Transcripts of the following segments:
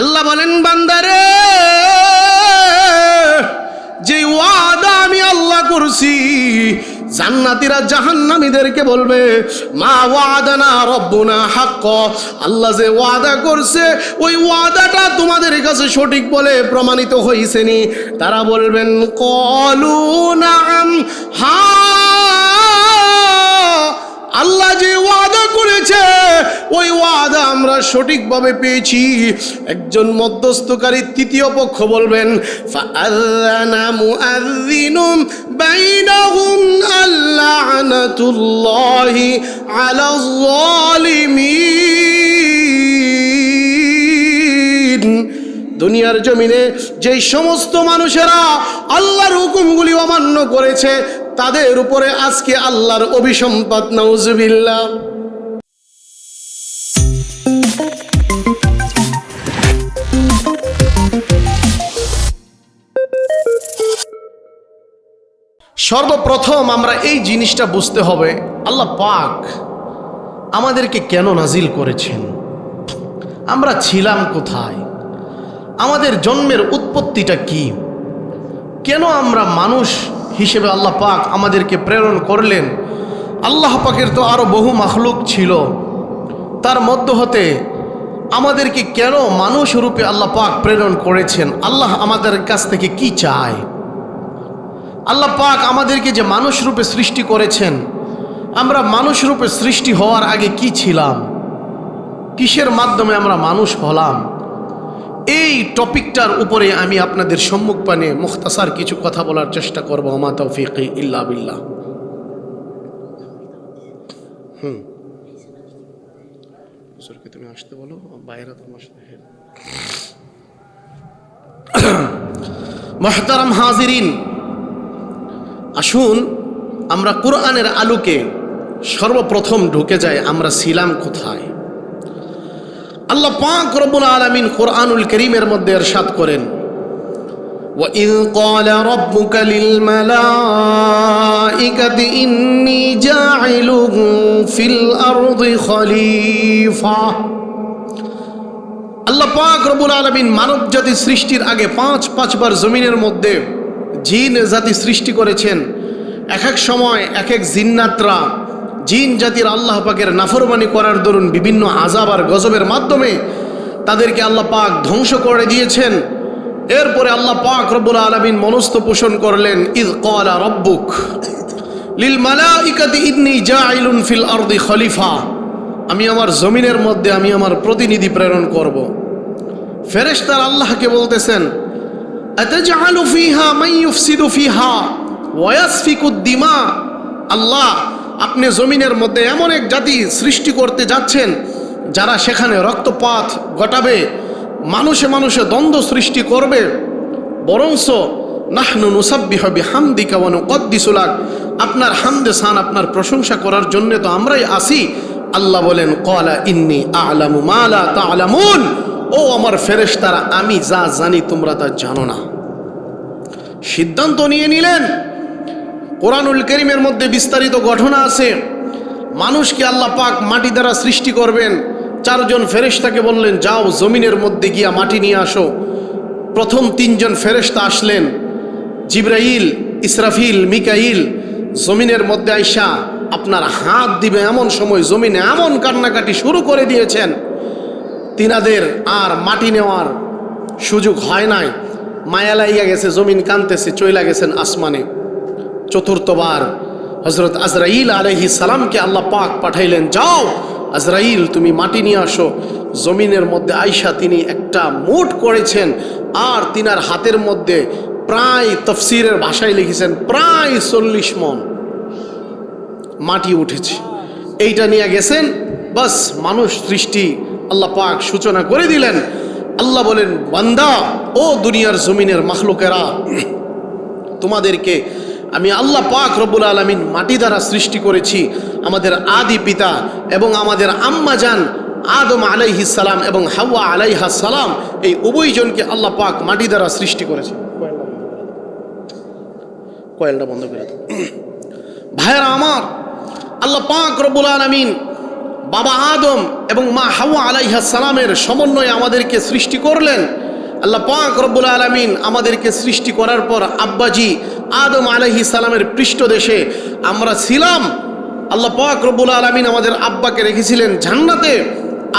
আল্লাহ বলেন, বান্দারে, যে ওয়াদা আমি আল্লাহ করছি, জান্নাতীরা জাহান্নামীদেরকে বলবে, মা ওয়াদানা রব্বুনা হাক্ক, আল্লাহ যে ওয়াদা করছে ওই ওয়াদাটা তোমাদের কাছে সঠিক বলে প্রমাণিত হয়েছে নি? তারা বলবেন, ক্বালু নাআম, হ্যাঁ, আল্লাহ যে ওয়াদা করেছে ওই ওয়াদা আমরা সঠিকভাবে পেয়েছি। একজন মধ্যস্থকারী তৃতীয় পক্ষ বলবেন, ফাআযানা মুআযযিনুম বাইনাহুম আল্লানাতুল্লাহি আলায যালিমিন। দুনিয়ার জমিনে যেই সমস্ত মানুষেরা আল্লাহর হুকুমগুলি অমান্য করেছে তাদের উপরে আজকে আল্লাহর অভিসম্পাত, নাউজুবিল্লাহ। সর্বপ্রথম আমরা এই জিনিসটা বুঝতে হবে, আল্লাহ পাক আমাদেরকে কেন নাজিল করেছেন, আমরা ছিলাম কোথায়, আমাদের জন্মের উৎপত্তিটা কি, কেন আমরা মানুষ হিসেবে আল্লাহ পাক আমাদেরকে প্রেরণ করলেন। আল্লাহ পাকের তো আরও বহু মাখলুক ছিল, তার মধ্য হতে আমাদেরকে কেন মানুষ রূপে আল্লাহ পাক প্রেরণ করেছেন, আল্লাহ আমাদের কাছ থেকে কি চায়। আল্লাহ পাক আমাদেরকে যে মানুষ রূপে সৃষ্টি করেছেন, আমরা মানুষ রূপে সৃষ্টি হওয়ার আগে কি ছিলাম, কিসের মাধ্যমে আমরা মানুষ হলাম, এই টপিকটার উপরে আমি আপনাদের সম্মুখপানে মুখতাসার কিছু কথা বলার চেষ্টা করব। ওমা তৌফিকি ইল্লা বিল্লাহ। তুমি আসতে বলো, বাইরে তোমার সাথে। মুহতারাম হাজিরিন, আসুন আমরা কোরআনের আলোকে সর্বপ্রথম ঢুকে যাই, আমরা ছিলাম কোথায়। আল্লাহ পাক রব্বুল আলামিন কোরআনুল কারীমের মধ্যে ইরশাদ করেন, ওয়া ইয ক্বালা রাব্বুকা লিল মালাইকাতি ইন্নী জাইলুন ফিল আরদি খলিফা। আল্লাহ পাক রব্বুল আলামিন মানব জাতি সৃষ্টির আগে পাঁচবার জমিনের মধ্যে জিন জাতি সৃষ্টি করেছেন। এক এক সময় এক এক জিন্নাতরা জিন জাতির আল্লাহ পাকের নাফরমানি করার দরুন বিভিন্ন আযাব আর গজবের মাধ্যমে তাদেরকে আল্লাহ পাক ধ্বংস করে দিয়েছেন। এরপরে আল্লাহ পাক রব্বুল আলামিন মনস্থ পোষণ করলেন, ইয ক্বালা রাব্বুক লিল মালাইকাতি ইন্নী জাইলুন ফিল আরদি খলিফা, আমি আমার জমিনের মধ্যে আমি আমার প্রতিনিধি প্রেরণ করব। ফেরেশতারা আল্লাহকে বলতেছেন, আতাজআলু ফিহা মান ইউফসিদু ফিহা ওয়া ইয়াসফিকুদ দিমা, আল্লাহ আপনি জমিনের মধ্যে এমন এক জাতি সৃষ্টি করতে যাচ্ছেন যারা সেখানে রক্তপাত ঘটাবে, মানুষে মানুষে দ্বন্দ্ব সৃষ্টি করবে, বরংস নাহনু নুসাব্বিহু বিহামদিকা ওয়া নুকদ্দিসু লাক, আপনার হামদে সান আপনার প্রশংসা করার জন্য তো আমরাই আসি। আল্লাহ বলেন, ক্বালা ইন্নী আ'লামু মা লা তা'লামুন, ও আমার ফেরেশতারা আমি যা জানি তোমরা তা জানো না। সিদ্ধান্ত নিয়ে নিলেন। কোরআনুল কারীমের মধ্যে বিস্তারিত ঘটনা আছে। মানুষকে আল্লাহ পাক মাটি দ্বারা সৃষ্টি করবেন। চারজন ফেরেশতাকে বললেন, যাও জমিনের মধ্যে গিয়া মাটি নিয়ে আসো। প্রথম তিনজন ফেরেশতা আসলেন, জিবরাইল, ইসরাফিল, মিকাইল। জমিনের মধ্যে আইসা আপনার হাত দিবে এমন সময় জমিনে এমন কান্নাকাটি শুরু করে দিয়েছেন, তিনাদের আর মাটি নেওয়ার সুযোগ হয় নাই। মায়া লাইয়া গেছে, জমিন কানতেছে, চইলা গেছেন আসমানে। চতুর্থবার হযরত আজরাইল আলাইহিস সালামকে আল্লাহ পাক পাঠাইলেন, যাও আজরাইল তুমি মাটি নিয়ে আসো। জমিনের মধ্যে আইসা তিনি একটা মুঠ করেছেন, আর তিনার হাতের মধ্যে প্রায় তাফসীরের ভাষায় লিখেছেন প্রায় 40 মণ মাটি উঠেছে। এইটা নিয়ে গেছেন, বাস মানুষ সৃষ্টি আল্লাহ পাক সূচনা করে দিলেন। আল্লাহ বলেন, বান্দা ও দুনিয়ার জমিনের মাখলুকেরা, তোমাদেরকে আমি আল্লাহ পাক রব্বুল আলামিন মাটি দ্বারা সৃষ্টি করেছি। আমাদের আদি পিতা এবং আমাদের আম্মা জান আদম আলাইহিস সালাম এবং হাওয়া আলাইহাস সালাম, এই উভয়জনকে আল্লাহ পাক মাটি দ্বারা সৃষ্টি করেছে। কয়েলটা বন্ধ করে দাও। ভাইয়েরা আমার, আল্লাহ পাক রব্বুল আলামিন বাবা আদম এবং মা হাওয়া আলাইহিস সালামের সমন্বয়ে আমাদেরকে সৃষ্টি করলেন। আল্লাহ পাক রব্বুল আলামিন আমাদেরকে সৃষ্টি করার পর আব্বাজি আদম আলাইহিস সালামের পৃষ্ঠদেশে আমরা ছিলাম। আল্লাহ পাক রব্বুল আলামিন আমাদের আব্বাকে রেখেছিলেন জান্নাতে।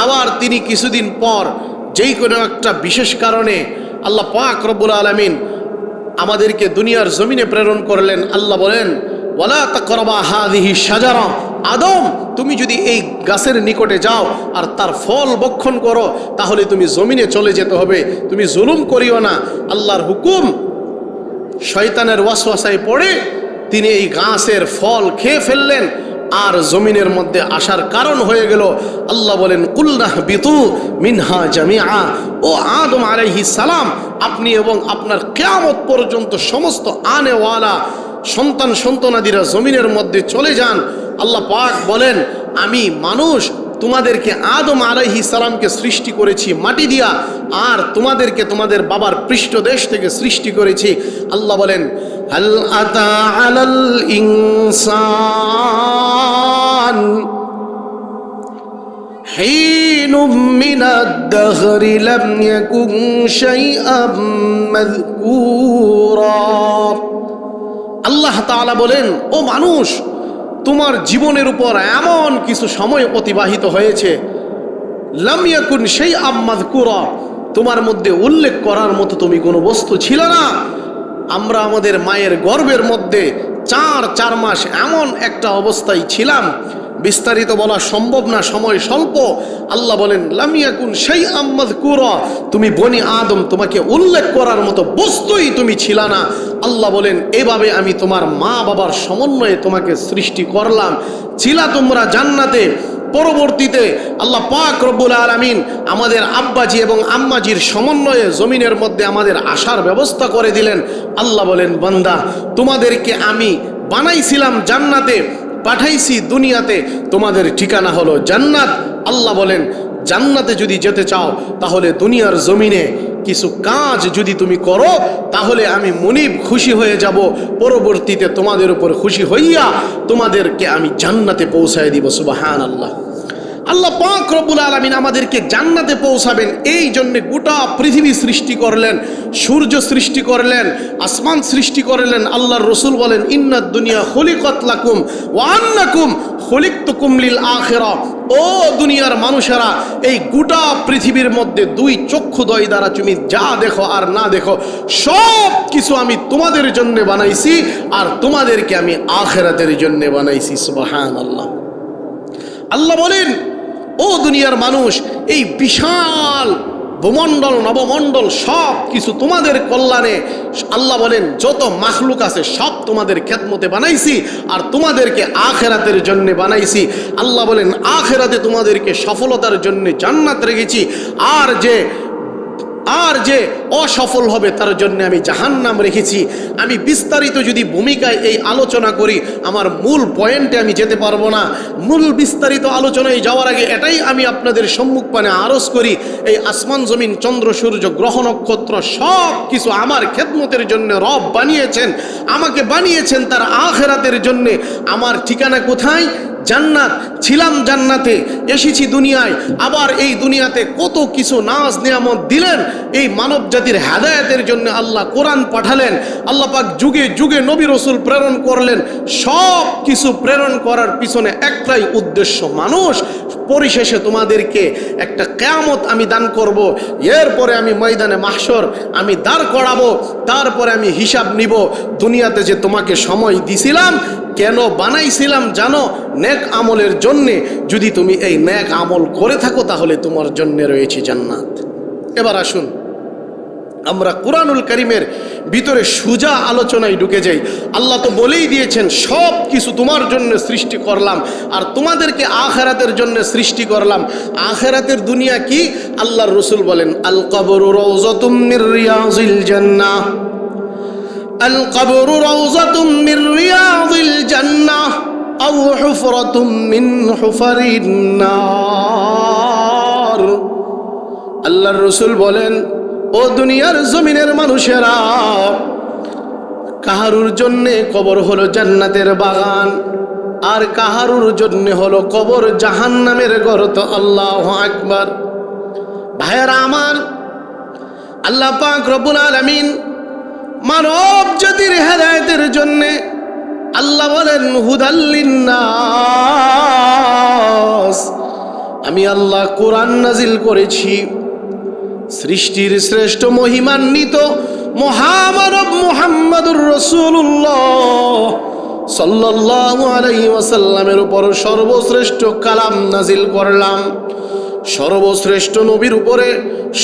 আবার তিনি কিছুদিন পর যেই কোনো একটা বিশেষ কারণে আল্লাহ পাক রব্বুল আলামিন আমাদেরকে দুনিয়ার জমিনে প্রেরণ করলেন। আল্লাহ বলেন, ওয়ালা তাকরাবা হাযিহি শাজারা, আদম তুমি যদি এই গাছের নিকটে যাও আর তার ফল ভক্ষণ করো তাহলে তুমি জমিনে চলে যেতে হবে, তুমি জুলুম করিও না। আল্লাহর হুকুম, শয়তানের ওয়াসওয়াসায় পড়ে তিনি এই গাছের ফল খেয়ে ফেললেন আর জমিনের মধ্যে আসার কারণ হয়ে গেল। আল্লাহ বলেন, কুলনাহ বিতু মিনহা জামিআ, ও আদম আলাইহিস সালাম আপনি এবং আপনার কিয়ামত পর্যন্ত সমস্ত আনেওয়ালা সন্তান সন্তানাদিরা জমিনের মধ্যে চলে যান। আল্লাহ পাক বলেন, আমি মানুষ তোমাদেরকে আদম আলাইহিস সালামকে সৃষ্টি করেছি মাটি দিয়া, আর তোমাদেরকে তোমাদের বাবার পৃষ্ঠদেশ থেকে সৃষ্টি করেছি। আল্লাহ বলেন, হাল আতা আলাল ইনসান হিনুম মিনাদ দাহরি লাম ইয়াকুন শাইআম মাযকুরা। আল্লাহ তাআলা বলেন, ও মানুষ তোমার জীবনের উপর এমন কিছু সময় অতিবাহিত হয়েছে, লাম ইয়াকুন শাইআম মাযকুরা, তোমার মধ্যে উল্লেখ করার মতো তুমি কোনো বস্তু ছিল না। আমরা আমাদের মায়ের গর্ভের মধ্যে 4 মাস এমন একটা অবস্থায় ছিলাম, বিস্তারিত বলা সম্ভব না, সময় স্বল্প। আল্লাহ বলেন, লাম ইয়াকুন শাইআম মাযকুরা, তুমি বনি আদম তোমাকে উল্লেখ করার মতো বস্তুই তুমি ছিল না। আল্লাহ বলেন, এভাবে আমি তোমার মা বাবার সমন্বয়ে তোমাকে সৃষ্টি করলাম। ছিলা তোমরা জান্নাতে, পরবর্তীতে আল্লাহ পাক রব্বুল আলামিন আমাদের আব্বাজি এবং আম্মাজির সমন্বয়ে জমিনের মধ্যে আমাদের আসার ব্যবস্থা করে দিলেন। আল্লাহ বলেন, বান্দা তোমাদেরকে আমি বানাইছিলাম জান্নাতে, পাঠাইছি দুনিয়াতে, তোমাদের ঠিকানা হলো জান্নাত। আল্লাহ বলেন, জান্নাতে যদি যেতে চাও তাহলে দুনিয়ার জমিনে কিছু কাজ যদি তুমি করো তাহলে আমি মুনিব খুশি হয়ে যাব, পরবর্তীতে তোমাদের উপর খুশি হইয়া তোমাদেরকে আমি জান্নাতে পৌঁছায় দিব। সুবহানাল্লাহ। আল্লাহ পাক রব্বুল আলামিন আমাদেরকে জান্নাতে পৌঁছাবেন এই জন্যে গোটা পৃথিবী সৃষ্টি করলেন, সূর্য সৃষ্টি করলেন, আসমান সৃষ্টি করলেন। আল্লাহর রসুল বলেন, ইন্নাদ দুনিয়া খুলিকাত লাকুম ওয়া আন্নাকুম খুলিকতুকুম লিল আখিরা, ও দুনিয়ার মানুষেরা এই গোটা পৃথিবীর মধ্যে 2 চক্ষুদ্বয় দ্বারা তুমি যা দেখো আর না দেখো সব কিছু আমি তোমাদের জন্য বানাইছি, আর তোমাদেরকে আমি আখিরাতের জন্য বানাইছি। সুবহানাল্লাহ। আল্লাহ বলেন, ও দুনিয়ার মানুষ এই বিশাল ভূমণ্ডল নবমণ্ডল সব কিছু তোমাদের কল্যাণে, আল্লাহ বলেন যত মাখলুক আছে সব তোমাদের খেদমতে বানাইছি আর তোমাদেরকে আখিরাতের জন্য বানাইছি। আল্লাহ বলেন, আখিরাতে তোমাদেরকে সফলতার জন্য জান্নাত রেখেছি, আর যে অসফল হবে তার জন্য আমি জাহান্নাম রেখেছি। আমি বিস্তারিত যদি ভূমিকায় এই আলোচনা করি আমার মূল পয়েন্টে আমি যেতে পারবো না। মূল বিস্তারিত আলোচনায় যাওয়ার আগে এটাই আমি আপনাদের সম্মুখপানে আরজ করি, এই আসমান জমিন চন্দ্র সূর্য গ্রহ নক্ষত্র সব কিছু আমার খেদমতের জন্য রব বানিয়েছেন, আমাকে বানিয়েছেন তার আখিরাতের জন্যে। আমার ঠিকানা কোথায়? জান্নাত। ছিলাম জান্নাতে, এসেছি দুনিয়ায়, আবার এই দুনিয়াতে কত কিছু নাজ নিয়ামত দিলেন এই মানব জাতির হেদায়েতের জন্য। আল্লাহ কোরআন পাঠালেন, আল্লাহ পাক যুগে যুগে নবী রসুল প্রেরণ করলেন। সব কিছু প্রেরণ করার পিছনে একটাই উদ্দেশ্য, মানুষ পরিশেষে তোমাদেরকে একটা কিয়ামত আমি দান করব, এরপরে আমি ময়দানে মাহশর আমি দাঁড় করাবো, তারপরে আমি হিসাব নিব দুনিয়াতে যে তোমাকে সময় দিছিলাম কেন বানাইছিলাম জানো? নেক আমলের জন্যে। যদি তুমি এই নেক আমল করে থাকো তাহলে তোমার জন্য রয়েছে জান্নাত। এবার আসুন আমরা কুরআনুল কারীমের ভিতরে সুজা আলোচনায় ঢুকে যাই। আল্লাহ তো বলেই দিয়েছেন সব কিছু তোমার জন্য সৃষ্টি করলাম আর তোমাদেরকে আখিরাতের জন্য সৃষ্টি করলাম। আখিরাতের দুনিয়া কি? আল্লাহর রাসূল বলেন, আল কবরু রাউযাতুম মির রিয়াজিল জান্নাহ, আল কবরু রাউযাতুম মির রিয়াজিল জান্নাহ আও হুফরাতুম মিন হুফারিন নার। আল্লাহর রাসূল বলেন, ও দুনিয়ার জমিনের মানুষেরা, কাহারুর জন্যে কবর হলো জান্নাতের বাগান আর কাহারুর জন্য হলো কবর জাহান্নামের গর্ত। আল্লাহু আকবার। ভাইয়েরা আমার, আল্লাহ পাক রব্বুল আলামিন মানব জাতির হেদায়েতের জন্য আল্লাহ বলেন হুদাল লিন্নাস, আমি আল্লাহ কোরআন নাজিল করেছি। সৃষ্টির শ্রেষ্ঠ মহিমান্বিত মহামানব মুহাম্মদুর রাসূলুল্লাহ সাল্লাল্লাহু আলাইহি ওয়াসাল্লামের উপর সর্বশ্রেষ্ঠ কালাম নাজিল করলাম। সর্বশ্রেষ্ঠ নবীর উপরে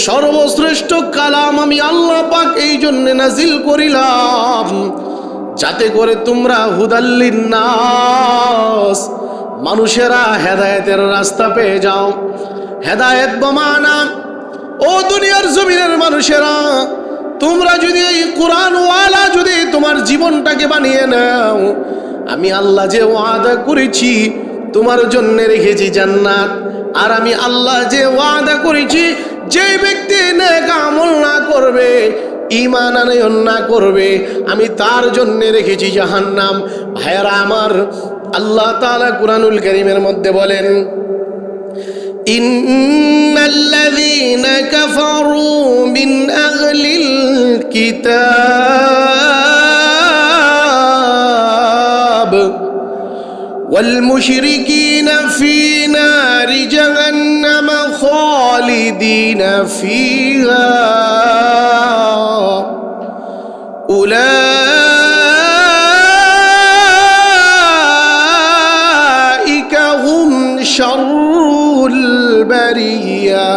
সর্বশ্রেষ্ঠ কালাম আমি আল্লাহ পাক এই জন্য নাজিল করিলাম, যাতে করে তোমরা হুদাল লিন্নাস, মানুষেরা হেদায়েতের রাস্তা পেয়ে যাও। হেদায়েত বমানা, ও দুনিয়ার জমিনের মানুষেরা, তোমরা যদি এই কোরআন ওয়ালা যদি তোমার জীবনটাকে বানিয়ে নাও, আমি আল্লাহ যে ওয়াদা করেছি তোমার জন্য রেখেছি জান্নাত। আর আমি আল্লাহ যে ওয়াদা করেছি যে ব্যক্তি নেক আমল না করবে, ঈমান আনয়ন না করবে, আমি তার জন্য রেখেছি জাহান্নাম। ভাইয়েরা আমার, আল্লাহ তাআলা কুরআনুল কারীমের মধ্যে বলেন ইন্নাল্লাযীনা কাফারু মিন আহলিল কিতাব ওয়াল মুশরিকিনা ফী নারি জাহান্নাম খালিদিনা ফীহা উলাইকা হুম শাররুল বারিয়া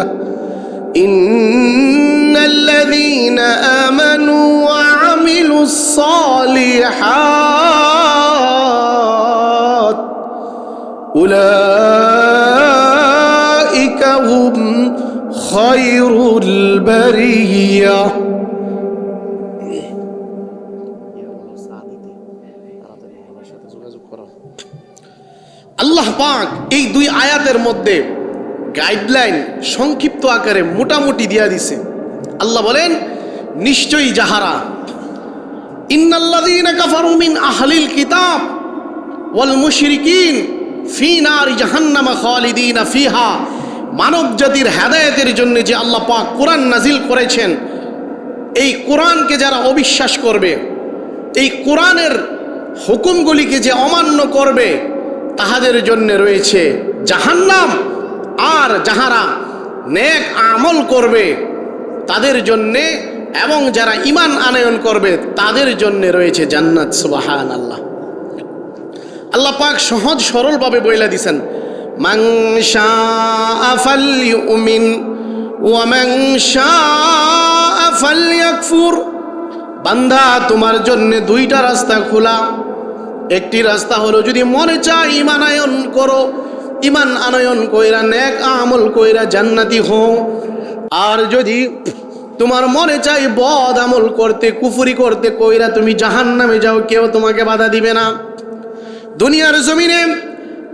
ইন্নাল্লাযীনা আমানু ওয়া আমিলুস সালিহাত উলাইকা হুম খায়রুল বারিয়া। আল্লাহ পাক এই দুই আয়াতের মধ্যে গাইডলাইন সংক্ষিপ্ত আকারে মোটামুটি দিয়া দিছে। আল্লাহ বলেন নিশ্চয়ই যাহারা ইন্নাল্লাযীনা কাফারু মিন আহলিল কিতাব ওয়াল মুশরিকিন ফী নারি জাহান্নাম খালিদিনা ফিহা, মানব জাতির হেদায়েতের জন্য যে আল্লাহ পাক কোরআন নাজিল করেছেন, এই কোরআনকে যারা অবিশ্বাস করবে, এই কোরআনের হুকুমগুলিকে যে অমান্য করবে, তাহাদের জন্য রয়েছে জাহান্নাম। আর যাহারা নেক আমল করবে তাদের জন্যে, এবং যারা ঈমান আনয়ন করবে তাদের জন্য রয়েছে জান্নাত। সুবহানাল্লাহ। আল্লাহ পাক সহজ সরলভাবে বইলা দিছেন মান শাআ ফালইউমিন ওয়া মান শাআ ফালইয়াকফুর। বান্দা, তোমার জন্য দুইটা রাস্তা খোলা। একটি রাস্তা হলো যদি মনে চায় ঈমান আনয়ন করো, ঈমান আনয়ন কইরা নেক আমল কইরা জান্নাতি হও। আর যদি তোমার মনে চায় বদ আমল করতে, কুফরি করতে কইরা তুমি জাহান্নামে যাও, কেউ তোমাকে বাধা দিবে না। দুনিয়ার জমিনে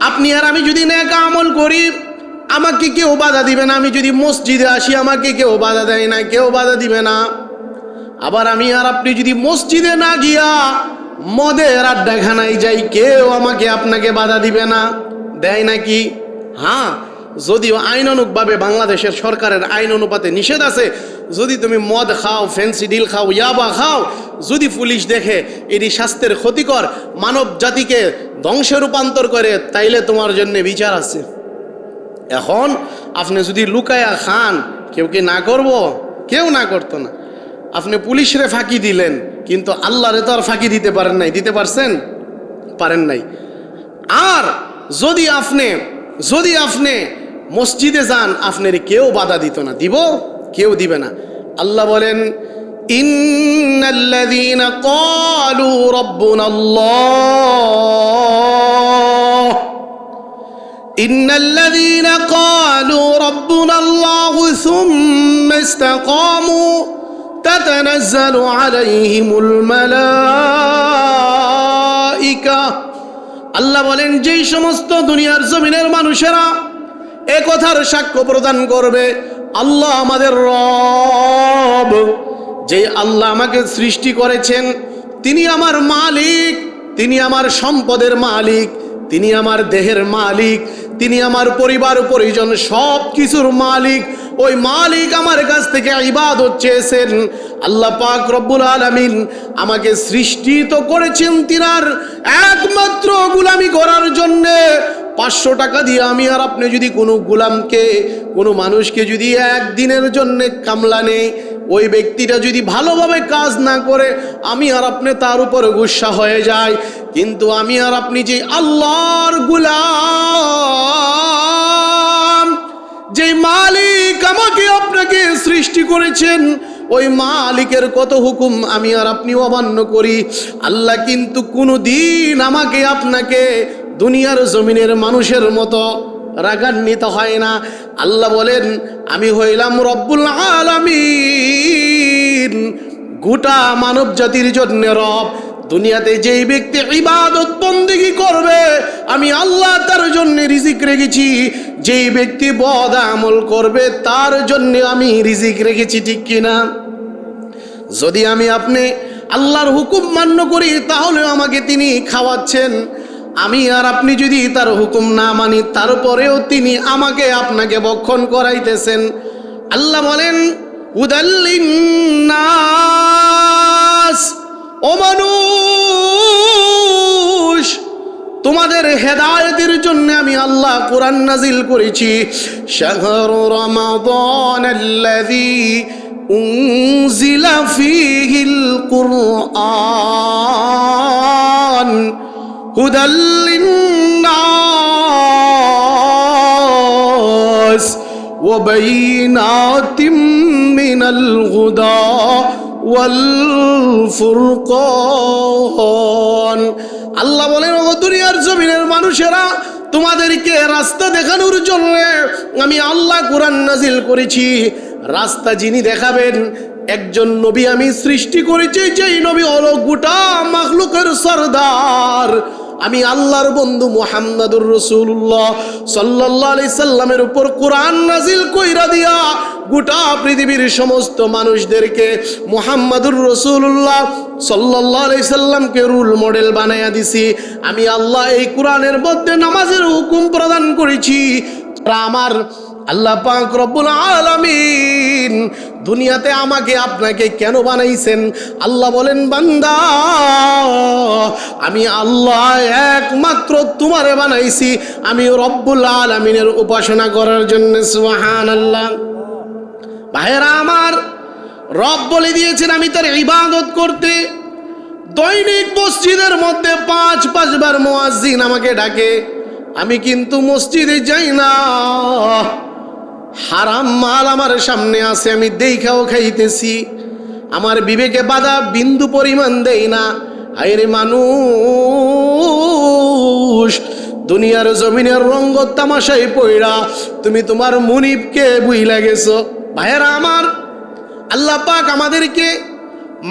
আপনি আর আমি যদি নেক আমল করি, আমাকে কেউ বাধা দিবে না। আমি যদি মসজিদে আসি, আমাকে কেউ বাধা দেয় না, কেউ বাধা দিবে না। আবার আমি আর আপনি যদি মসজিদে না গিয়া মদের আড্ডাখানায় যাই, কেউ আমাকে আপনাকে বাধা দিবে না, দেয় নাকি? হ্যাঁ, যদিও আইনানুগভাবে বাংলাদেশের সরকারের আইন অনুপাতে নিষেধ আছে। যদি তুমি মদ খাও, ফ্যান্সি ডিল খাও, ইয়াবা খাও, যদি পুলিশ দেখে এটি স্বাস্থ্যের ক্ষতিকর, মানব জাতিকে ধ্বংসে রূপান্তর করে, তাইলে তোমার জন্য বিচার আছে। এখন আপনি যদি লুকায়া খান, কেউ কি না করব? কেউ না করতো না। আপনি পুলিশরে ফাঁকি দিলেন, কিন্তু আল্লাহরে তো আর ফাঁকি দিতে পারেন নাই। দিতে পারছেন? পারেন নাই। আর যদি আপনি মসজিদে যান, আপনার কেউ বাধা দিত না। দিব? কেউ দিবে না। আল্লাহ বলেন ইন্নাল্লাযীনা ক্বালু রাব্বুনাল্লাহ ইন্নাল্লাযীনা ক্বালু রাব্বুনাল্লাহু সুম্মা ইসতাকামু তাতানাজ্জালু আলাইহিমুল মালাইকা। আল্লাহ বলেন যেই সমস্ত দুনিয়ার জমিনের মানুষেরা এ কথার সাক্ষ্য প্রদান করবে আল্লাহ আমাদের রব, যে আল্লাহ আমাকে সৃষ্টি করেছেন, তিনি আমার মালিক, তিনি আমার সম্পদের মালিক, তিনি আমার দেহের মালিক, তিনি আমার পরিবার পরিজন সব কিছুর মালিক। ওই মালিক আমার কাছ থেকে ইবাদত চেয়েছেন। আল্লাহ পাক রব্বুল আলামিন আমাকে সৃষ্টি তো করেছেন তিনার একমাত্র গোলামি করার জন্যে। 500 টাকা দিয়ে আমি আর আপনি যদি কোনো গোলামকে, কোনো মানুষকে যদি একদিনের জন্যে কামলা নেই, ওই ব্যক্তিটা যদি ভালোভাবে কাজ না করে আমি আর আপনি তার উপরে গুসা হয়ে যায়। কিন্তু আমি আর আপনি যে আল্লাহর গোলাম, যে মালিক আমাকে আপনাকে সৃষ্টি করেছেন, ওই মালিকের কত হুকুম আমি আর আপনি অমান্য করি। আল্লাহ কিন্তু কোনো দিন আমাকে আপনাকে দুনিয়ার জমিনের মানুষের মতো রাগান্বিত হয় না। আল্লাহ বলেন আমি হইলাম রব্বুল আলামিন, গোটা মানব জাতির জন্য রব। দুনিয়াতে যেই ব্যক্তি ইবাদত বন্দেগী করবে আমি আল্লাহ তার জন্য রিজিক রেখেছি, যেই ব্যক্তি বদ আমল করবে তার জন্য আমি রিজিক রেখেছি, ঠিক কিনা? যদি আমি আপনি আল্লাহর হুকুম মান্য করি তাহলে আমাকে তিনি খাওয়াচ্ছেন। আমি আর আপনি যদি তার হুকুম না মানি তারপরেও তিনি আমাকে আপনাকে ভক্ষণ করাইতেছেন। আল্লাহ বলেন উদাল্লিন্নাস, ও মানুষ, তোমাদের হেদায়েতের জন্য আমি আল্লাহ কোরআন নাজিল করেছি। শাহরু রমাদানাল্লাযী উনজিলা ফীহিল কুরআন হুদাল লিন্নাস ওয়া বাইয়িনাতিম মিনাল হুদা ওয়াল ফুরকান। আল্লাহ বলেন ও দুনিয়ার জমিনের মানুষেরা, তোমাদেরকে রাস্তা দেখানোর জন্য আমি আল্লাহ কোরআন নাজিল করেছি। রাস্তা যিনি দেখাবেন একজন নবী আমি সৃষ্টি করেছি, যেই নবী হলো গোটা মাখলুকের সরদার। আমি আল্লাহর বন্ধু মুহাম্মদুর রাসূলুল্লাহ সাল্লাল্লাহু আলাইহি সাল্লামের উপর কোরআন নাজিল কইরা দিয়া গোটা পৃথিবীর সমস্ত মানুষদেরকে মুহাম্মদুর রাসূলুল্লাহ সাল্লাল্লাহু আলাইহি সাল্লামকে রোল মডেল বানায়া দিছি। আমি আল্লাহ এই কোরআনের মধ্যে নামাজের হুকুম প্রদান করেছি। আমার আল্লাহ পাক রব্বুল আলামিন দুনিয়াতে আমাকে আপনাকে কেন বানাইছেন? আল্লাহ বলেন বান্দা, আমি আল্লাহ একমাত্র তোমারে বানাইছি আমি রব্বুল আলামিনের উপাসনা করার জন্য। সুবহানাল্লাহ। ভাইরা আমার, রব বলে দিয়েছেন আমি তার ইবাদত করতে। দৈনিক মসজিদের মধ্যে 5 বার মুয়াজ্জিন আমাকে ডাকে, আমি কিন্তু মসজিদে যাই না। হারাম মাল আমার সামনে আছে, আমি দেখাও খাইতেছি, আমার বিবেকে বাধা বিন্দু পরিমাণ দেই না। আইরে মানুষ, দুনিয়ার জমিনের রঙ্গ তামাশায় পয়রা তুমি তোমার মুনিবকে বুইলা গেছো। ভাইয়েরা আমার, আল্লাহ পাক আমাদেরকে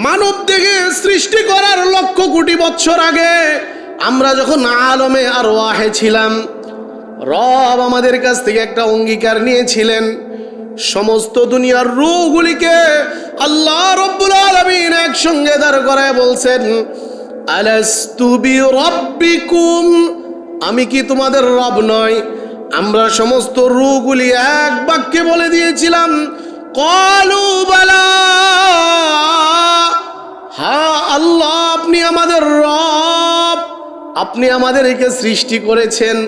মানব থেকে সৃষ্টি করার 1,00,000 কোটি বছর আগে আমরা যখন আলমে আরওয়াহে ছিলাম, রব আমাদের কাছ থেকে একটা অঙ্গীকার নিয়েছিলেন। সমস্ত দুনিয়ার রূহগুলিকে আল্লাহ রব্বুল আলামিন একসঙ্গে দাঁড় করায় বলছেন আলাস্তু বিরাব্বিকুম, আমি কি তোমাদের রব নয়? আমরা সমস্ত রূহগুলি এক বাক্যে বলে দিয়েছিলাম ক্বালু বালা, হ্যাঁ আল্লাহ আপনি আমাদের রব, আপনি আমাদেরকে সৃষ্টি করেছেন।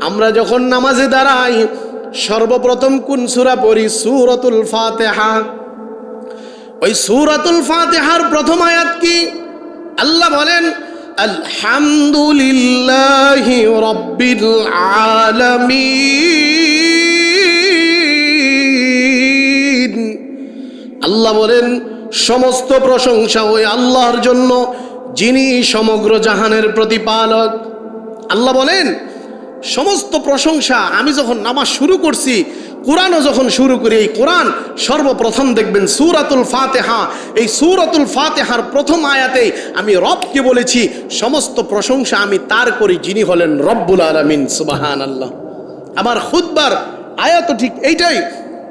আমরা যখন নামাজে দাঁড়াই সর্বপ্রথম কোন সূরা পড়ি? সূরাতুল ফাতিহা। ওই সূরাতুল ফাতিহার প্রথম আয়াত কি? আল্লাহ বলেন আলহামদুলিল্লাহি রাব্বিল আলামিন। আল্লাহ বলেন সমস্ত প্রশংসা ওই আল্লাহর জন্য যিনি সমগ্র জাহানের প্রতিপালক। আল্লাহ বলেন সমস্ত প্রশংসা। আমি যখন নামাজ শুরু করছি, কোরআনও যখন শুরু করি, এই কোরআন সর্বপ্রথম দেখবেন সূরাতুল ফাতিহা। এই সূরাতুল ফাতিহার প্রথম আয়াতেই আমি রবকে বলেছি সমস্ত প্রশংসা আমি তার করি যিনি হলেন রব্বুল আলামিন। সুবহানাল্লাহ। আমার খুতবার আয়াতও ঠিক এইটাই।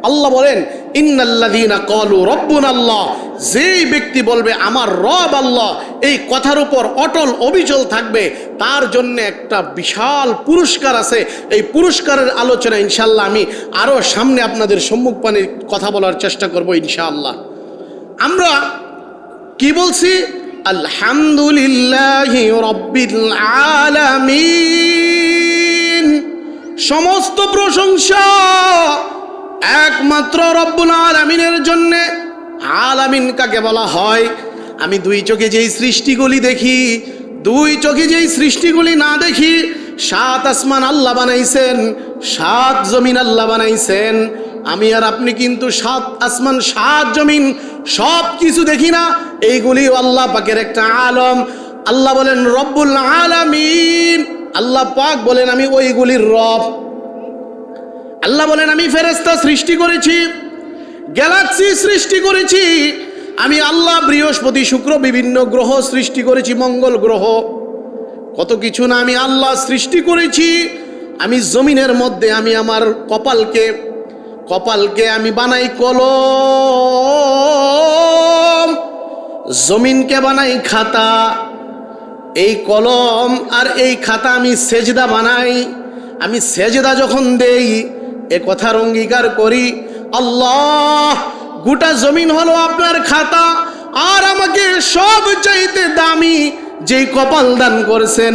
আল্লাহ বলেন ইন্নাল্লাযীনা ক্বালু রাব্বুনাল্লাহ, যেই ব্যক্তি বলবে আমার রব আল্লাহ, এই কথার উপর অটল অবিচল থাকবে, তার জন্য একটা বিশাল পুরস্কার আছে। এই পুরস্কারের আলোচনা ইনশাআল্লাহ আমি আরও সামনে আপনাদের সম্মুখপানে কথা বলার চেষ্টা করব ইনশাআল্লাহ। আমরা কি বলছি? আলহামদুলিল্লাহি রাব্বিল আলামিন, সমস্ত প্রশংসা একমাত্র রব্বুল আলামিনের জন্য। আলামিন কাকে বলা হয়? আমি দুই চোখে যেই সৃষ্টিগুলি দেখি, দুই চোখে যেই সৃষ্টিগুলি না দেখি, 7 আসমান আল্লাহ বানাইছেন, 7 জমিন আল্লাহ বানাইছেন। আমি আর আপনি কিন্তু 7 আসমান 7 জমিন সব কিছু দেখি না, এইগুলিও আল্লাহ পাকের একটা আলম। আল্লাহ বলেন রব্বুল আলামিন, আল্লাহ পাক বলেন আমি ওইগুলির রব। আল্লাহ বলেন আমি ফেরেশতা সৃষ্টি করেছি, গ্যালাক্সি সৃষ্টি করেছি, আমি আল্লাহ বৃহস্পতি শুক্র বিভিন্ন গ্রহ সৃষ্টি করেছি, মঙ্গল গ্রহ, কত কিছু না আমি আল্লাহ সৃষ্টি করেছি। আমি জমিনের মধ্যে আমি আমার কপালকে আমি বানাই কলম, জমিনকে বানাই খাতা, এই কলম আর এই খাতা আমি সেজদা বানাই। আমি সেজদা যখন দেই এ কথার অঙ্গীকার করি আল্লাহ গোটা জমিন হলো আপনার খাতা, আর আমাকে সব চাইতে দামি যেই কপাল দান করেছেন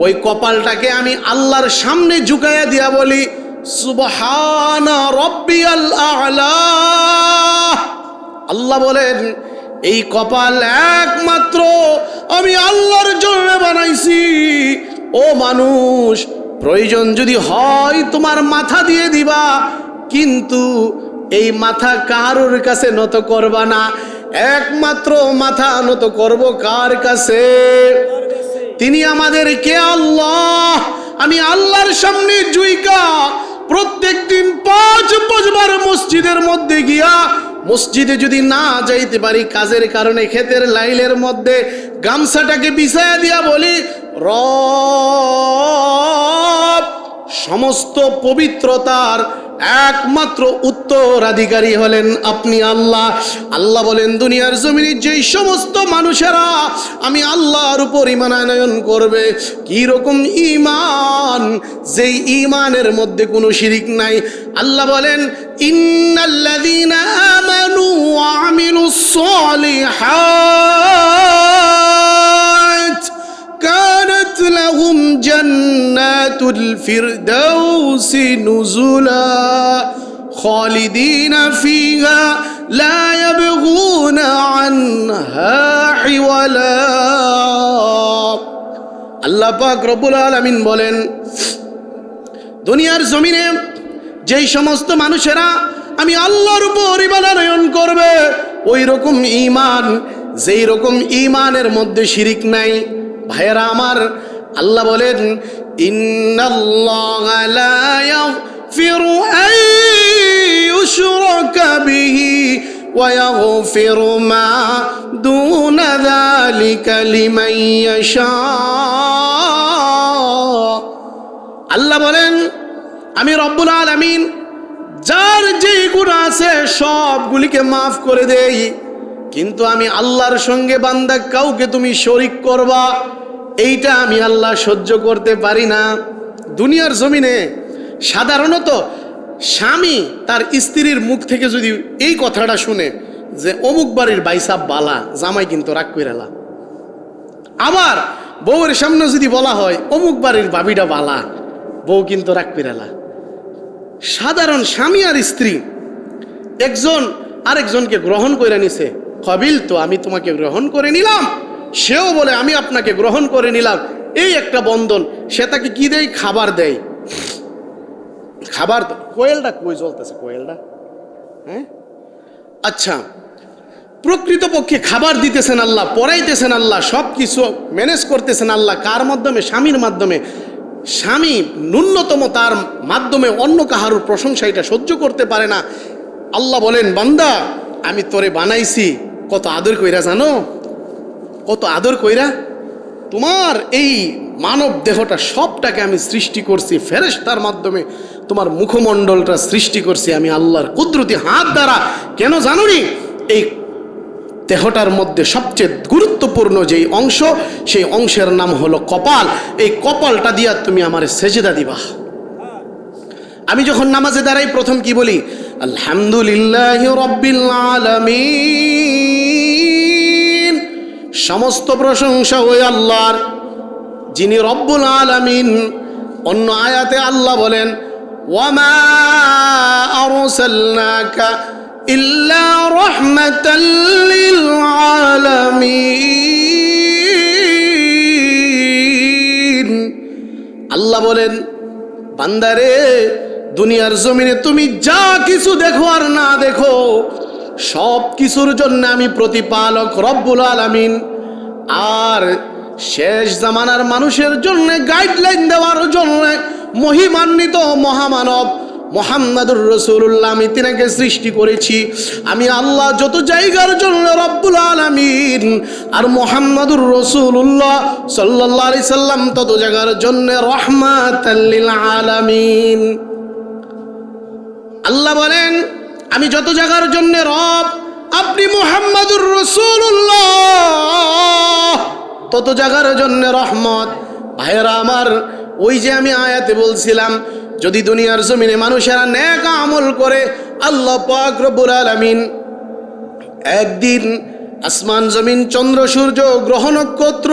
ওই কপালটাকে আমি আল্লাহর সামনে ঝুঁকাইয়া দিয়া বলি সুবহানা রাব্বিয়াল আ'লা। আল্লাহ বলেন এই কপাল একমাত্র আমি আল্লাহর জন্য বানাইছি। ও মানুষ, প্রয়োজন যদি হয় তোমার মাথা দিয়ে দিবা, কিন্তু এই মাথা কারোর কাছে নত করবা না, একমাত্র মাথা নত করব কার কাছে? তিনি আমাদের কে? আল্লাহ। আমি আল্লাহর সামনে জুইকা প্রত্যেক দিন 5 বার মসজিদের মধ্যে গিয়া, মসজিদে যদি না যাইতে পারি কাজের কারণে ক্ষেতের লাইলের মধ্যে গামছাটাকে বিছায়া দিয়া বলি রব, সমস্ত পবিত্রতার একমাত্র উত্তরাধিকারী হলেন আপনি আল্লাহ। আল্লাহ বলেন দুনিয়ার জমিনে যেই সমস্ত মানুষেরা আমি আল্লাহর উপর ঈমান আনয়ন করবে, কি রকম ঈমান? যেই ঈমানের মধ্যে কোনো শিরিক নাই। আল্লাহ বলেন ইন্নাল্লাযীনা আমানু ওয়া আমিলুস সালিহাত কানাত লাহুম জান্নাতুল ফিরদাউসি নুজুলা খালিদিনা ফিহা লা ইয়াবগুনা আনহা হিওয়ালা। আল্লাহ পাক রব্বুল আলামিন বলেন দুনিয়ার জমিনে যেই সমস্ত মানুষেরা আমি আল্লাহর উপর ঈমান আনয়ন করবে, ওই রকম ঈমান যেই রকম ঈমানের মধ্যে শিরিক নাই। ভাইয়েরা আমার, আল্লাহ বলেন ইন্নাল্লাহা লা ইয়াগফিরু আন ইউশরাকা বিহি ওয়া ইয়াগফিরু মা দুনা যালিকা লিমান ইয়াশা। আল্লাহ বলেন আমি রব্বুল আলামিন যার যেই গুনাহ আছে সবগুলিকে মাফ করে দেই, কিন্তু আমি আল্লাহর সঙ্গে বান্দা কাউকে তুমি শরীক করবা, এইটা আমি আল্লাহ সহ্য করতে পারি না। দুনিয়ার জমিনে সাধারণত স্বামী তার স্ত্রীর মুখ থেকে যদি এই কথাটা শুনে যে অমুক বাড়ির বাইসাব বালা, জামাই কিন্তু রাগ কইরালা, আবার বউয়ের সামনে যদি বলা হয় অমুক বাড়ির ভাবিটা বালা, বউ কিন্তু রাগ কইরালা। সাধারণ স্বামী আর স্ত্রী একজন আরেকজনকে গ্রহণ করে নিছে, কবিল তো আমি তোমাকে গ্রহণ করে নিলাম, সেও বলে আমি আপনাকে গ্রহণ করে নিলাম, এই একটা বন্ধন। সে তাকে কি দেয়? খাবার দেয়। খাবার কোয়েলটা কই জ্বলতেছে? কোয়েলটা হ্যাঁ, আচ্ছা, প্রকৃতপক্ষে খাবার দিতেছেন আল্লাহ, পড়াইতেছেন আল্লাহ, সব কিছু ম্যানেজ করতেছেন আল্লাহ। কার মাধ্যমে? স্বামীর মাধ্যমে। স্বামী ন্যূনতম তার মাধ্যমে অন্য কাহারুর প্রশংসা এটা সহ্য করতে পারে না। আল্লাহ বলেন বান্দা আমি তোরে বানাইছি কত আদর কইরা, জানো কত আদর কইরা? তোমার এই মানব দেহটা সবটাকে আমি সৃষ্টি করছি ফেরেশতার মাধ্যমে, তোমার মুখমণ্ডলটা সৃষ্টি করছি আমি আল্লাহর কুদরতি হাত দ্বারা। কেন জানোনি? এই দেহটার মধ্যে সবচেয়ে গুরুত্বপূর্ণ যেই অংশ, সেই অংশের নাম হলো কপাল। এই কপালটা দিয়া তুমি আমারে সেজদা দিবা। আমি যখন নামাজে দাঁড়াই প্রথম কি বলি? আলহামদুলিল্লাহি রাব্বিল আলামিন। সমস্ত প্রশংসা ওই আল্লাহর, যিনি রব্বুল আলামিন। অন্য আয়াতে আল্লাহ বলেন, ওয়ামা আরসালনাকা ইল্লা রাহমাতাল লিল আলামিন। আল্লাহ বলেন, বান্দারে দুনিয়ার জমিনে তুমি যা কিছু দেখো আর না দেখো, সব কিছুর জন্য আমি প্রতিপালক রব্বুল আলামিন। আর শেষ জামানার মানুষের জন্য গাইডলাইন দেওয়ার জন্য মহিমান্বিত মহামানব মুহাম্মাদুর রাসূলুল্লাহ, আমি তিনাকে সৃষ্টি করেছি। আমি আল্লাহ যত জায়গার জন্য রব্বুল আলামিন, আর মুহাম্মাদুর রাসূলুল্লাহ সাল্লাল্লাহু আলাইহি সাল্লাম তত জায়গার জন্য রাহমাতাল লিল আলামিন। আল্লাহ বলেন, আমি যত জায়গার জন্য রব, আপনি মুহাম্মাদুর রাসূলুল্লাহ তত জায়গার জন্য রহমত। ভাইয়েরা আমার, ওই যে আমি আয়াতে বলছিলাম, যদি দুনিয়ার জমিনে মানুষেরা নেক আমল করে, আল্লাহ পাক রব্বুল আলামিন একদিন আসমান জমিন চন্দ্র সূর্য গ্রহ নক্ষত্র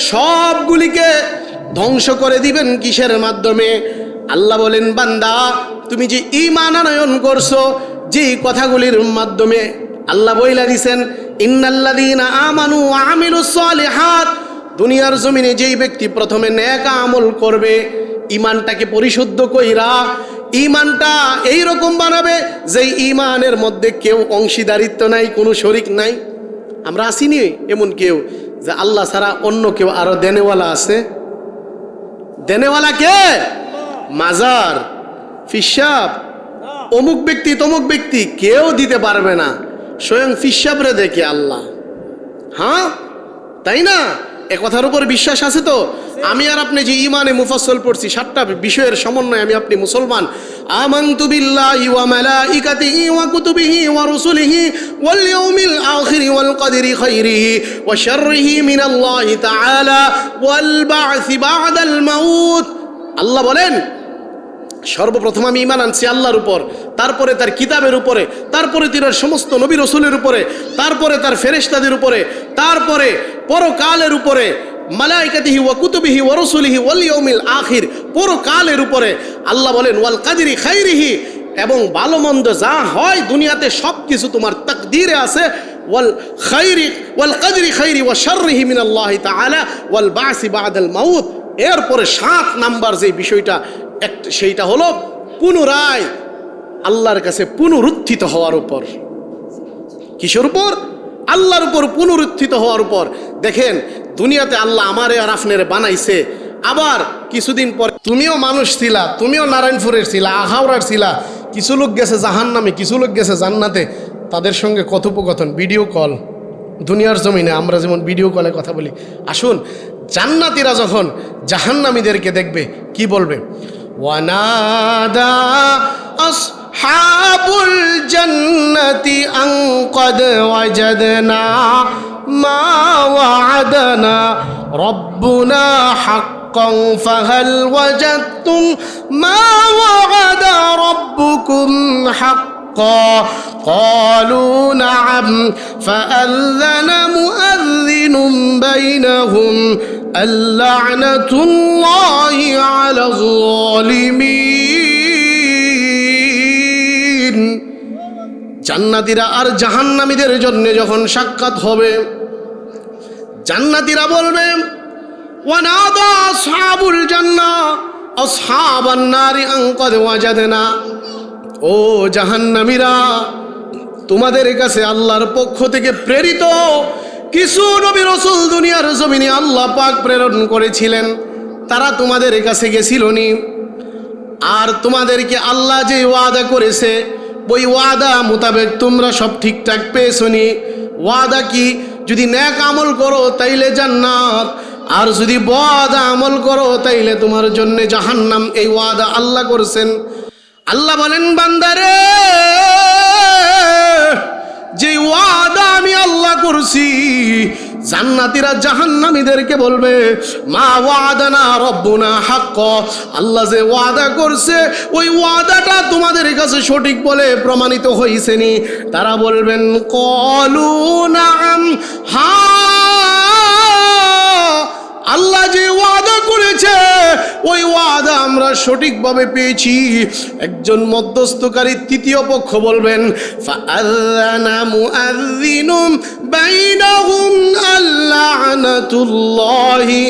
সবগুলিকে ধ্বংস করে দিবেন। কিসের মাধ্যমে? আল্লাহ বলেন, বান্দা তুমি যে ঈমান আনয়ন করছো, যে কথাগুলির মাধ্যমে আল্লাহ বইলা দিছেন, ইন্নাল্লাযীনা আমানু ওয়া আমিলুস সালিহাত। দুনিয়ার জমিনে যেই ব্যক্তি প্রথমে নেক আমল করবে, ঈমানটাকে পরিশুদ্ধ কইরা ঈমানটা এইরকম বানাবে যেই ঈমানের মধ্যে কেউ অংশীদারিত্ব নাই, কোনো শরিক নাই। আমরা আসিনি এমন কেউ যে আল্লাহ ছাড়া অন্য কেউ আরো দেনেওয়ালা আছে? দেনেওয়ালা কে? মাজার, ফিসাব, অমুক ব্যক্তি তমুক ব্যক্তি, কেউ দিতে পারবে না, স্বয়ং ফিসাবরে দেখে আল্লাহ। হ্যাঁ, তাই না? এ কথার উপর বিশ্বাস আছে তো? আমি আর আপনি যে ইমানে মুফাসসল পড়ছি, 7টা বিষয়ের সমন্বয়ে আমি আপনি মুসলমান। আমানতু বিল্লাহি ওয়া মালাইকাতিহি ওয়া কুতুবিহি ওয়া রুসুলিহি ওয়াল ইয়াউমিল আখিরি ওয়াল কদরি খাইরিহি ওয়া শাররিহি মিনাল্লাহি তাআলা ওয়াল বা'সি বা'দাল মাউত। আল্লাহ বলেন, সর্বপ্রথম আমি ঈমান আনছি আল্লাহর উপর, তারপরে তার কিতাবের উপরে, তারপরে তিনার সমস্ত নবী রাসূলের উপরে, তারপরে তার ফেরেশতাদের উপরে, তারপরে পরকালের উপরে, মালাইকাতিহি ওয়া কুতুবিহি ওয়া রাসূলিহি ওয়াল ইয়াউমিল আখির, পরকালের উপরে। আল্লাহ বলেন, ওয়াল কদরি খাইরিহি, এবং ভালো মন্দ যা হয় দুনিয়াতে সব কিছু তোমার তাকদীরে আছে। ওয়াল খাইরি ওয়াল কদরি খাইরি ওয়া শাররিহি মিনাল্লাহি তাআলা ওয়াল বা'সি বা'দাল মাউত। এরপরে 7 নাম্বার যে বিষয়টা, সেইটা হলো পুনরায় আল্লাহর কাছে পুনরুত্থিত হওয়ার উপর। কিসের উপর? আল্লাহর উপর পুনরুত্থিত হওয়ার উপর। দেখেন, দুনিয়াতে আল্লাহ আমারে আর আপনারে বানাইছে, আবার কিছুদিন পর তুমিও মানুষ ছিলা, তুমিও নারায়ণপুরের ছিলা, আখাউড়ার ছিলা, কিছু লোক গেছে জাহান্নামে, কিছু লোক গেছে জান্নাতে। তাদের সঙ্গে কথোপকথন, ভিডিও কল, দুনিয়ার জমিনে আমরা যেমন ভিডিও কলে কথা বলি। আসুন, জান্নাতীরা যখন জাহান্নামীদেরকে দেখবে কি বলবে? ওয়ানাদা আসহাবুল জান্নাতি আন ক্বাদ ওয়াজাদনা মা ওয়া'আদানা রাব্বুনা হাক্কান ফাহাল ওয়াজাদতুম মা ওয়া'আদা রাব্বুকুম হাক্কান قالوا نعم فأذن مؤذن بينهم اللعنة الله على الظالمين। জান্নাতীরা আর জাহান্নামীদের জন্য যখন সাক্ষাৎ হবে, জান্নাতীরা বলবে, ওয়ানাদা আসহাবুল জান্নাহ আসহাবান নারি আন ক্বাদ ওয়াজাদনা, ও জাহান্নামীরা, তোমাদের কাছে আল্লাহর পক্ষ থেকে প্রেরিত কিছু নবী রাসূল দুনিয়ার জমিনে আল্লাহ পাক প্রেরণ করেছিলেন, তারা তোমাদের কাছে গেছিল নি? আর তোমাদেরকে আল্লাহ যে ওয়াদা করেছে, ওই ওয়াদা মোতাবেক তোমরা সব ঠিকঠাক পেয়েছো নি? ওয়াদা কি? যদি নেক আমল করো তাইলে জান্নাত, আর যদি বদ আমল করো তাইলে তোমার জন্য জাহান্নাম। এই ওয়াদা আল্লাহ করেছেন। আল্লাহ বলেন বান্দারে, যে ওয়াদা আমি আল্লাহ করছি, জান্নাতীরা জাহান্নামীদেরকে বলবে মা ওয়াদানা রব্বুনা হাক্ক, আল্লাহ যে ওয়াদা করছে ওই ওয়াদাটা তোমাদের কাছে সঠিক বলে প্রমাণিত হয়েছে নি? তারা বলবেন ক্বালু নাআম, হ্যাঁ, আল্লাহ যে ওয়াদা করেছে ওই ওয়াদা আমরা সঠিকভাবে পেয়েছি। একজন মধ্যস্থকারী তৃতীয় পক্ষ বলবেন ফাআযানা মুআযযিনুম বাইনাহুম আল্লানাতুল্লাহি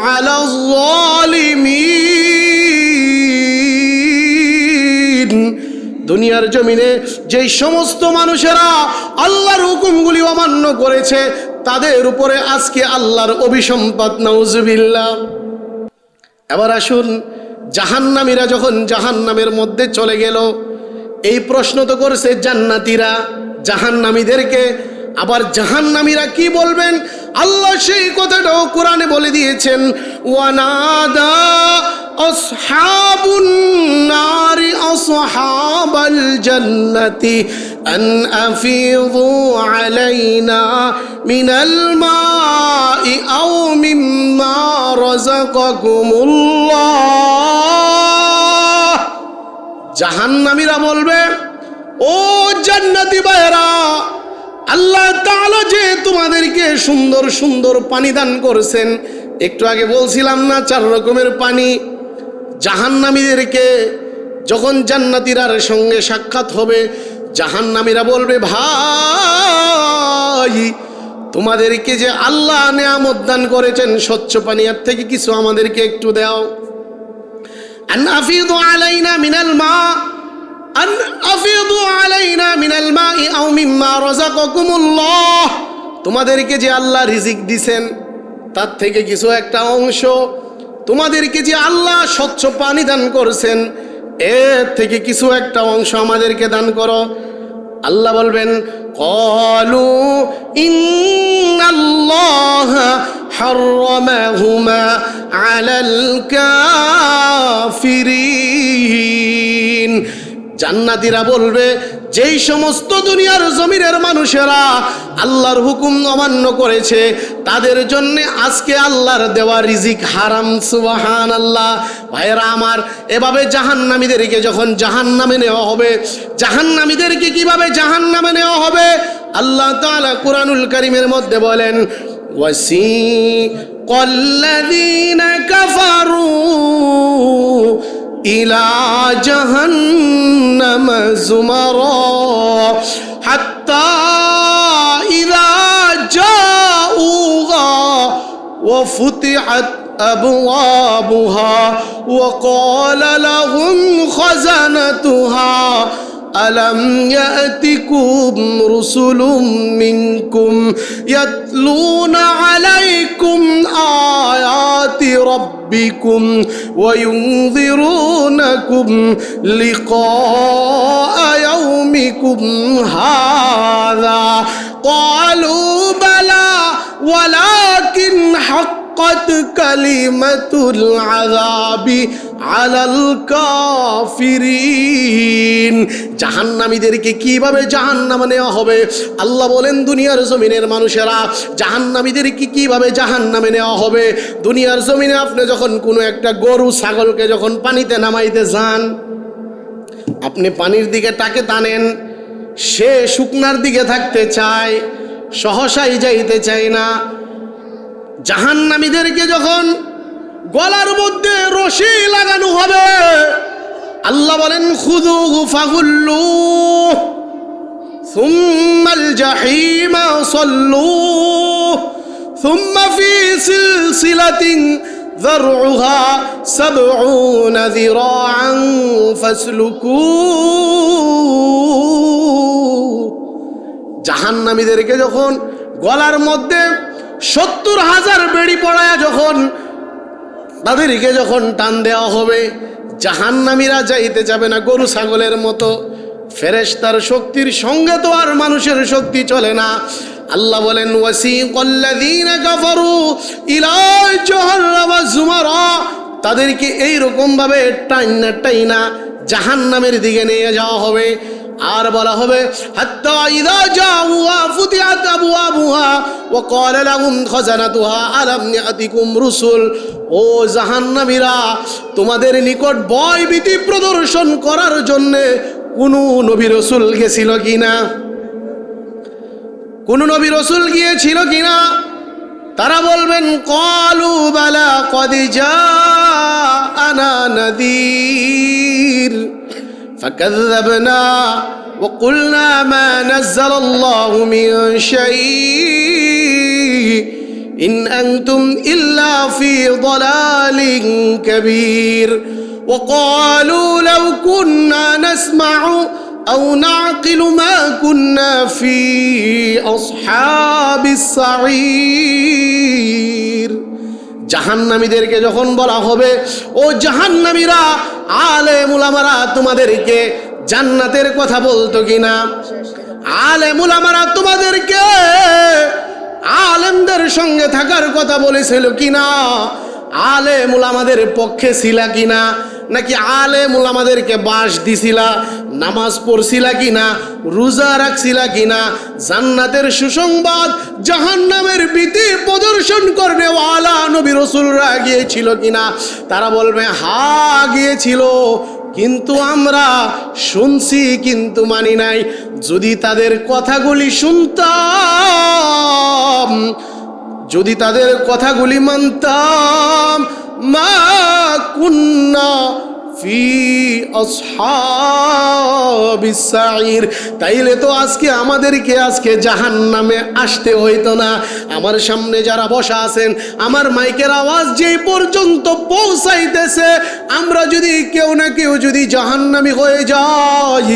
আলায যালিমিন। দুনিয়ার জমিনে যেই সমস্ত মানুষেরা আল্লাহর হুকুমগুলি অমান্য করেছে তাদের উপরে আজকে আল্লাহর অভিসম্পাত, নাউজুবিল্লাহ। এবার আসুন, জাহান্নামীরা যখন জাহান্নামের মধ্যে চলে গেল, এই প্রশ্ন তো করেছে জান্নাতীরা জাহান্নামীদেরকে, আবার জাহান্নামীরা কি বলবেন আল্লাহ সেই কথাটাও কোরআনে বলে দিয়েছেন, ওয়ানাদা আসহাবুন নারি আসহাবাল জান্নাতি আন আফিযু আলাইনা মিনাল মাই আও মিম্মা রাযাকাকুমুল্লাহ। জাহান্নামীরা বলবে, ও জান্নাতি ভাইরা, আল্লাহ তাআলা যে তোমাদেরকে সুন্দর সুন্দর পানি দান করেছেন, একটু আগে বলছিলাম না 4 রকমের পানি। জাহান্নামীদেরকে যখন জান্নাতীরার সঙ্গে সাক্ষাৎ হবে, জাহান্নামীরা বলবে, ভাই তোমাদেরকে যে আল্লাহ নেয়ামত দান করেছেন স্বচ্ছ পানি, এর থেকে কিছু আমাদেরকে একটু দাও। আন আফিযু আলাইনা মিনাল মা, আন আফিযু আলাইনা মিনাল মাই আও মিম্মা রাযাকাকুমুল্লাহ, তোমাদেরকে যে আল্লাহ রিজিক দিবেন তার থেকে কিছু একটা অংশ, তোমাদেরকে যে আল্লাহ স্বচ্ছ পানি দান করেছেন এর থেকে কিছু একটা অংশ আমাদেরকে দান করো। আল্লাহ বলবেন ক্বালু ইন্নাল্লাহা হাররামাহুমা আলাল কাফিরিন। জান্নাতীরা বলবে, যেই সমস্ত দুনিয়ার জমিনের মানুষেরা আল্লাহর হুকুম অমান্য করেছে তাদের জন্য আজকে আল্লাহর দেওয়া রিজিক হারাম। সুবহানাল্লাহ। ভাইয়েরা আমার, এভাবে জাহান্নামীদেরকে যখন জাহান্নামে নেওয়া হবে, জাহান্নামীদেরকে কিভাবে জাহান্নামে নেওয়া হবে আল্লাহ তাআলা কুরআনুল কারীমের মধ্যে বলেন, ওয়াসিকাল্লাযীনা কাফারু ইলা জাহান্নাম যুমারা হাত্তা ইযা জাউহা ওয়া ফুতিহাত আবওয়াবুহা ওয়া ক্বালা লাহুম খাযানাতুহা ألم يأتكم رسل منكم يتلون عليكم آيات ربكم وينذرونكم لقاء يومكم هذا قالوا بلى ولكن حقت كلمة العذاب على الكافرين। জাহান্নামীদেরকে কিভাবে জাহান্নামে নেওয়া হবে আল্লাহ বলেন, দুনিয়ার জমিনের মানুষেরা জাহান্নামীদেরকে কিভাবে জাহান্নামে নেওয়া হবে। দুনিয়ার জমিনে আপনি যখন কোনো একটা গরু ছাগলকে যখন পানিতে নামাইতে যান, আপনি পানির দিকে তাকে টানেন, সে শুকনার দিকে থাকতে চায়, সহসাই যাইতে চায় না। জাহান্নামীদেরকে যখন গলার মধ্যে রশি লাগানো হবে, আল্লাহ বলেন খুযুহু ফাগুল্লুহ সুম্মাল জাহিমা সাল্লুহ সুম্মা ফি সিলসিলাতিন যারউহা ৭০ যিরাআন ফাসলুকুহ। জাহান্নামীদেরকে যখন গলার মধ্যে ৭০,০০০ বেড়ি পড়ায়া যখন তাদেরকে যখন টান দেওয়া হবে, জাহান্নামীরা যাইতে যাবে না গরু ছাগলের মতো। ফেরেশতার শক্তির সঙ্গে তো আর মানুষের শক্তি চলে না। আল্লাহ বলেন ওয়াসিকাল্লাযীনা কাফারু ইলা জাহান্নামা যুমারা, তাদেরকে এই রকম ভাবে টাইনা জাহান্নামের দিকে নিয়ে যাওয়া হবে। আর বলা হবে হাত্তা ইযা জাউহা ফুতিহাত আবওয়াবুহা ওয়া ক্বালা লাহুম খাজানাতুহা আলাম ইয়াতিকুম রুসুল। ও জাহান্নামীরা, তোমাদের নিকট ভয় ভীতি প্রদর্শন করার জন্য কোন নবী রাসূল গেছিল কিনা? কোন নবী রাসূল গিয়েছিল কিনা? তারা বলবেন ক্বালু বালা ক্বাদ জাআনা নাযীর ফাকাযযাবনা ওয়া কুলনা মা নাযালাল্লাহু মিন শাইء ইন আনতুম ইল্লা ফি দালালিন কাবীর ওয়া ক্বালু লাউ কুন্না নাসমা'ু আও না'কিলু মা কুন্না ফি আসহাবিস সাঈর। জাহান্নামীদেরকে যখন বলা হবে, ও জাহান্নামীরা, আলেম উলামারা তোমাদেরকে জান্নাতের কথা বলতো কিনা? আলেম উলামারা তোমাদেরকে আলেমদের সঙ্গে থাকার কথা বলেছিল কিনা? আলেম উলামাদের পক্ষে ছিলা কিনা? নাকি আলেম উলামাদেরকে বাস দিছিলা? নামাজ পড়ছিলা কিনা? রোজা রাখছিলা কিনা? জান্নাতের সুসংবাদ জাহান্নামের ভীতি প্রদর্শন করবে ওয়ালা নবী রাসূলরা গিয়েছিল কিনা? তারা বলবে হ্যাঁ গিয়েছিল, কিন্তু আমরা শুনছি কিন্তু মানি নাই। যদি তাদের কথাগুলি শুনতাম, যদি তাদের কথাগুলি মানতাম, মা কুন্না ফি আসহাবিস সাঈর, তাইলে তো আমাদেরকে জাহান্নামে আসতে হইতো না। আমার সামনে যারা বসা আছেন, আমার মাইকের আওয়াজ যেই পর্যন্ত পৌঁছাইতেছে, আমরা যদি কেউ না কেউ যদি জাহান্নামী হয়ে যাই,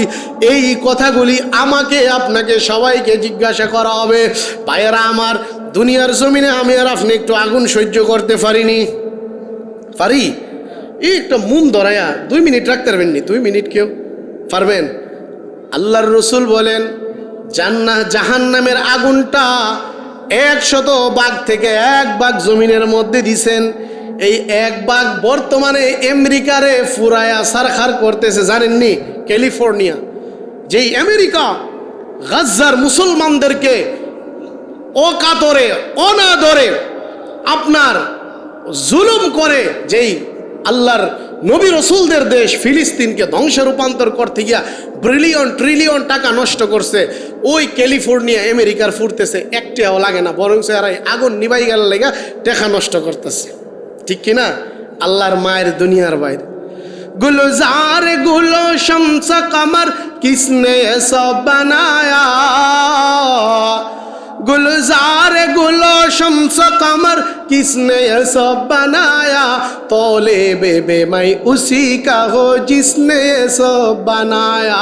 এই কথাগুলি আমাকে আপনাকে সবাইকে জিজ্ঞাসা করা হবে। ভাইয়েরা আমার, দুনিয়ার জমিনে আমি আর আপনি একটু আগুন সহ্য করতে পারিনি? পারি? এই একটা মুন ধরায়া 2 মিনিট রাখতে পারবেন নি? 2 মিনিট কেউ পারবেন? আল্লাহর রসুল বলেন জাহান্নামের আগুনটা 100 ভাগ থেকে 1 ভাগ জমিনের মধ্যে দিছেন। এই 1 ভাগ বর্তমানে আমেরিকারে ফুরায়া সারখার করতেছে, জানেননি? ক্যালিফোর্নিয়া, যেই আমেরিকা গাজ্জার মুসলমানদেরকে অকাতরে অনাদরে আপনার জুলুম করে, যেই আল্লাহর নবী রসুলদের দেশ ফিলিস্তিনকে ধ্বংস রূপান্তর করতে গিয়া বিলিয়ন ট্রিলিয়ন টাকা নষ্ট করছে, ওই ক্যালিফোর্নিয়া আমেরিকার ফুরতেছে, একটাও লাগে না, বরং এরাই আগুন নিভাই গেল লেগা টাকা নষ্ট করতেছে। ঠিক কিনা? আল্লাহর মায়ের দুনিয়ার বাইরে। গুলজার গুলো শমস কমর কিসনে সব বানায়া, गुलजार गुलो शम्स कमर किसने ये सब बनाया, तोले बेबे मैं उसी का हो जिसने ये सब बनाया,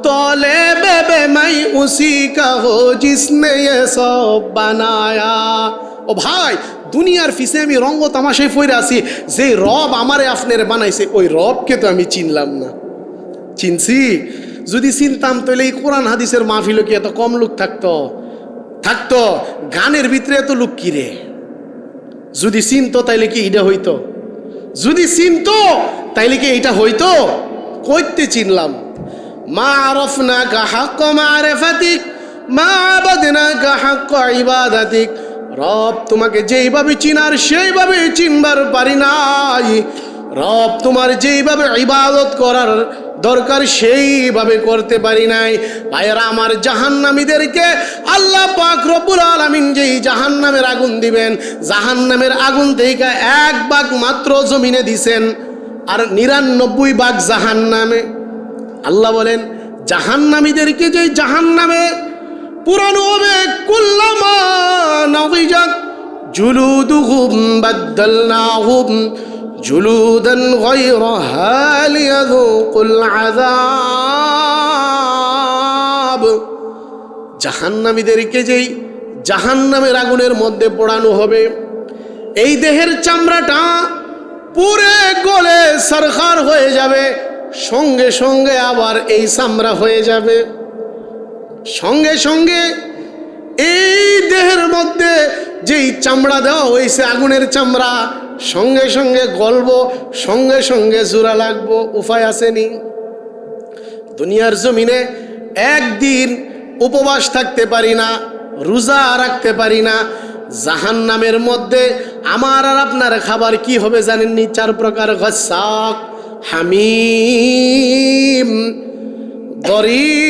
तोले बेबे मैं उसी का हो जिसने ये सब बनाया। ও ভাই, দুনিয়ার পিছে আমি রঙ্গ তামাশায় পড়ে আছি, যে রব আমারে আপনারে বানাইছে ওই রবকে তো আমি চিনলাম না। চিনছি? যদি চিনতাম তাহলে এই কোরআন হাদিসের মাহফিল কি এত কম লোক থাকতো? গানের ভিতরে এত লোক কি রে? যদি চিনতো তাইলে কি এটা হইতো? যদি চিনতো তাইলে কি এটা হইতো? কইতে চিনলাম। মা আরফনাকা হাক্ক মারিফাতিক মা আবাদনাকা হাক্ক ইবাদাতিক। রব তোমাকে যেইভাবে চিনার সেইভাবে চিনবার পারি নাই। রব তোমার যেইভাবে ইবাদত করার দরকার সেইভাবে করতে পারি নাই। ভাইয়েরা আমার, জাহান্নামীদেরকে আল্লাহ পাক রব্বুল আলামিন যেই জাহান্নামের আগুন দিবেন, জাহান্নামের আগুন থেকে 1 ভাগ মাত্র জমিনে দিছেন, আর 99 ভাগ জাহান্নামে। আল্লাহ বলেন জাহান্নামীদেরকে যেই জাহান্নামে পুরানো হবে, কুল্লামা নাদিজাত জুলুদুহুম বাদদালনাহুম জুলুদান গায়রাহা লিয়াযুকুল আযাব। জাহান্নামীদেরকে যেই জাহান্নামের আগুনের মধ্যে পোড়ানো হবে, এই দেহের চামড়াটা পুরে গলে সরখার হয়ে যাবে, সঙ্গে সঙ্গে আবার এই চামড়া হয়ে যাবে, সঙ্গে সঙ্গে এই দেহের মধ্যে যেই চামড়া দেওয়া হয়েছে আগুনের চামড়া, সঙ্গে সঙ্গে গলবো, সঙ্গে সঙ্গে জোড়া লাগবো, উপায় আসেনি? দুনিয়ার জমিনে একদিন উপবাস থাকতে পারি না, রোজা রাখতে পারি না। জাহান্নামের মধ্যে আমার আর আপনার খাবার কি হবে জানেননি? 4 প্রকার: গাসসাক, হামিম, দরি।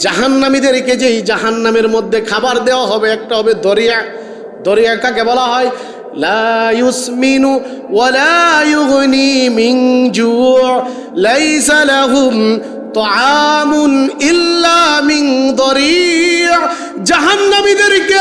জাহান্নামীদেরকে যেই জাহান্নামের মধ্যে খাবার দেওয়া হবে, একটা হবে দরিয়া। দরিয়া কাকে বলা হয়? লা ইউসমিনু ওয়ালা ইউগনি মিন জু', লাইসা লাহুম তাআমুন ইল্লা মিন দরি'। জাহান্নামীদেরকে